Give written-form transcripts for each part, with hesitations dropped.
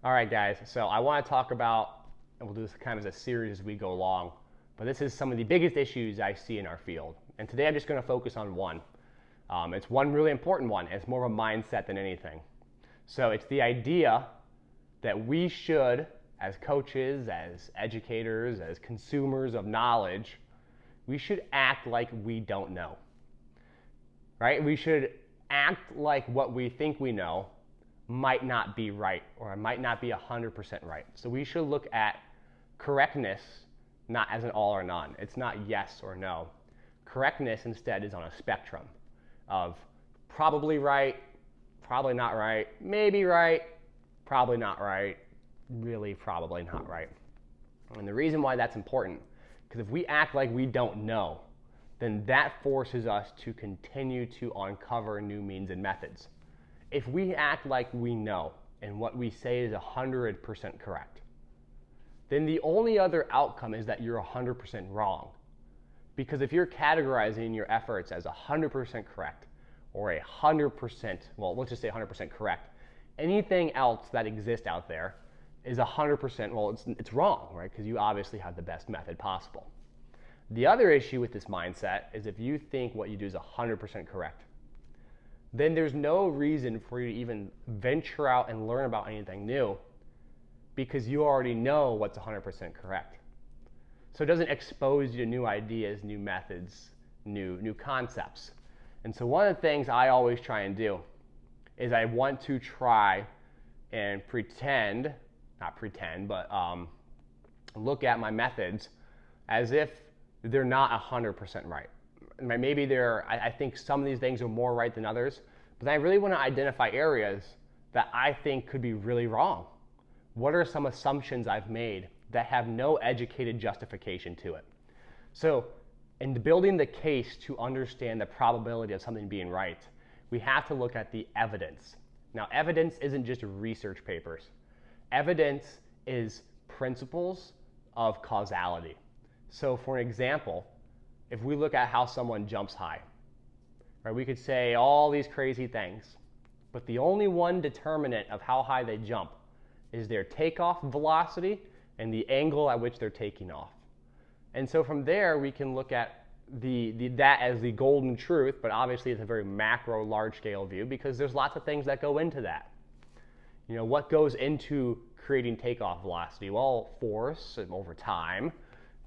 All right, guys. So I want to talk about, and we'll do this kind of as a series as we go along, but this is some of the biggest issues I see in our field. And today I'm just going to focus on one. It's one really important one. It's more of a mindset than anything. So it's the idea that we should, as coaches, as educators, as consumers of knowledge, we should act like we don't know. Right? We should act like what we think we know might not be right, or it might not be 100% right. So we should look at correctness not as an all or none. It's not yes or no. Correctness instead is on a spectrum of probably right, probably not right, maybe right, probably not right, really probably not right. And the reason why that's important, because if we act like we don't know, then that forces us to continue to uncover new means and methods. If we act like we know and what we say is 100% correct, then the only other outcome is that you're 100% wrong. Because if you're categorizing your efforts as 100% correct or 100%, well, let's just say 100% correct, anything else that exists out there is 100%, well, it's wrong, right? Because you obviously have the best method possible. The other issue with this mindset is if you think what you do is 100% correct, then there's no reason for you to even venture out and learn about anything new because you already know what's 100% correct. So it doesn't expose you to new ideas, new methods, new concepts. And so one of the things I always try and do is I want to try and not pretend, but look at my methods as if they're not 100% right. Maybe I think some of these things are more right than others, but I really want to identify areas that I think could be really wrong. What are some assumptions I've made that have no educated justification to it? So, in building the case to understand the probability of something being right, we have to look at the evidence. Now, evidence isn't just research papers. Evidence is principles of causality. So, for an example, if we look at how someone jumps high, right, we could say all these crazy things, but the only one determinant of how high they jump is their takeoff velocity and the angle at which they're taking off. And so from there, we can look at that as the golden truth, but obviously it's a very macro, large-scale view because there's lots of things that go into that. You know, what goes into creating takeoff velocity? Well, force over time,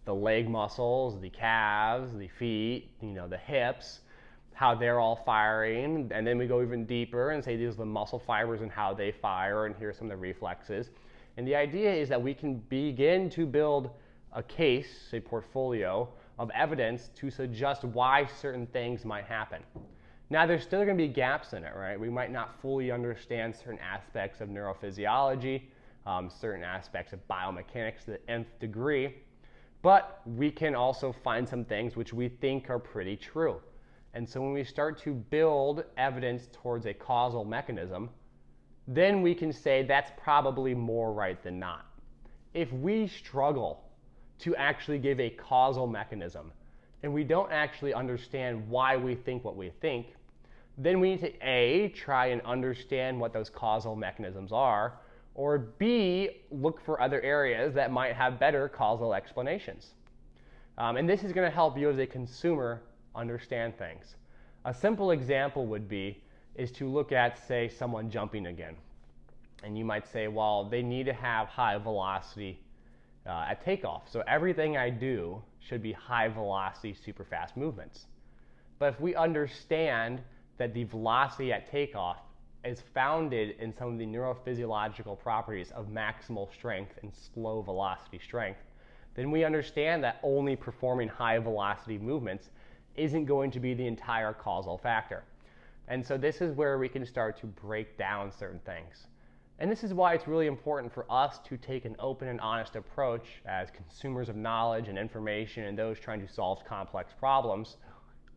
the leg muscles, the calves, the feet, the hips, how they're all firing. And then we go even deeper and say these are the muscle fibers and how they fire, and here's some of the reflexes. And the idea is that we can begin to build a case, a portfolio of evidence to suggest why certain things might happen. Now, there's still going to be gaps in it, right? We might not fully understand certain aspects of neurophysiology, certain aspects of biomechanics to the nth degree. But we can also find some things which we think are pretty true. And so when we start to build evidence towards a causal mechanism, then we can say that's probably more right than not. If we struggle to actually give a causal mechanism and we don't actually understand why we think what we think, then we need to A, try and understand what those causal mechanisms are, or B, look for other areas that might have better causal explanations. And this is going to help you as a consumer understand things. A simple example is to look at, say, someone jumping again. And you might say, well, they need to have high velocity at takeoff. So everything I do should be high velocity, super fast movements. But if we understand that the velocity at takeoff is founded in some of the neurophysiological properties of maximal strength and slow velocity strength, then we understand that only performing high velocity movements isn't going to be the entire causal factor. And so this is where we can start to break down certain things. And this is why it's really important for us to take an open and honest approach as consumers of knowledge and information and those trying to solve complex problems,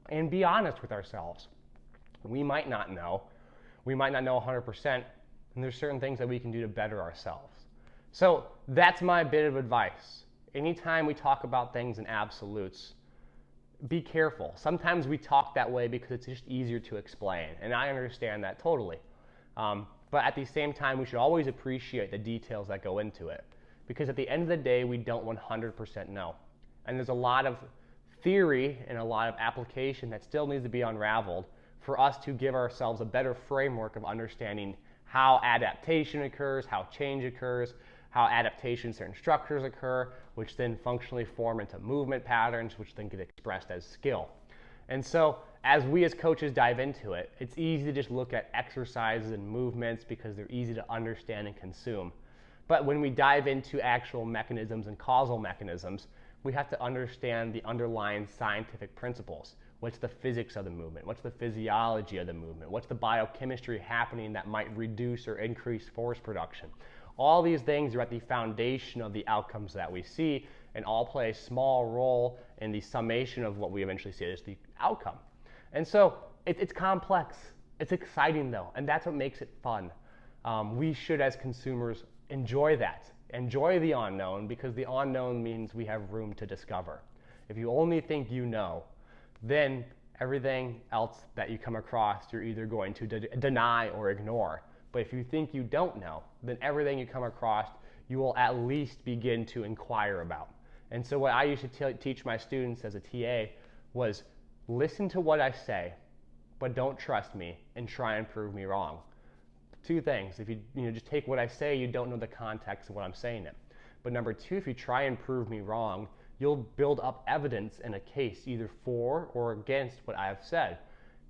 and be honest with ourselves. We might not know. We might not know 100%, and there's certain things that we can do to better ourselves. So that's my bit of advice. Anytime we talk about things in absolutes, be careful. Sometimes we talk that way because it's just easier to explain, and I understand that totally. But at the same time, we should always appreciate the details that go into it. Because at the end of the day, we don't 100% know. And there's a lot of theory and a lot of application that still needs to be unraveled for us to give ourselves a better framework of understanding how adaptation occurs, how change occurs, how adaptation to certain structures occur, which then functionally form into movement patterns, which then get expressed as skill. And so as we as coaches dive into it, it's easy to just look at exercises and movements because they're easy to understand and consume. But when we dive into actual mechanisms and causal mechanisms, we have to understand the underlying scientific principles. What's the physics of the movement? What's the physiology of the movement? What's the biochemistry happening that might reduce or increase force production? All these things are at the foundation of the outcomes that we see and all play a small role in the summation of what we eventually see as the outcome. And so it's complex. It's exciting though, and that's what makes it fun. We should, as consumers, enjoy that. Enjoy the unknown, because the unknown means we have room to discover. If you only think you know, then everything else that you come across, you're either going to deny or ignore. But if you think you don't know, then everything you come across, you will at least begin to inquire about. And so what I used to teach my students as a TA was listen to what I say, but don't trust me and try and prove me wrong. Two things. If you just take what I say, you don't know the context of what I'm saying it. But number two, if you try and prove me wrong, you'll build up evidence in a case either for or against what I have said.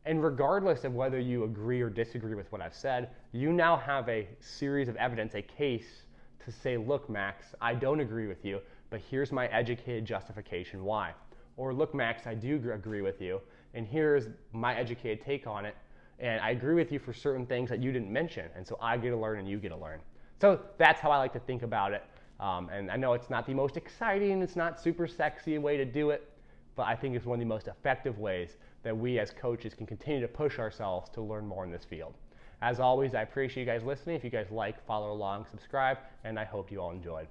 And regardless of whether you agree or disagree with what I've said, you now have a series of evidence, a case to say, look, Max, I don't agree with you, but here's my educated justification why. Or look, Max, I do agree with you, and here's my educated take on it, and I agree with you for certain things that you didn't mention, and so I get to learn and you get to learn. So that's how I like to think about it. And I know it's not the most exciting, it's not super sexy way to do it, but I think it's one of the most effective ways that we as coaches can continue to push ourselves to learn more in this field. As always, I appreciate you guys listening. If you guys like, follow along, subscribe, and I hope you all enjoyed.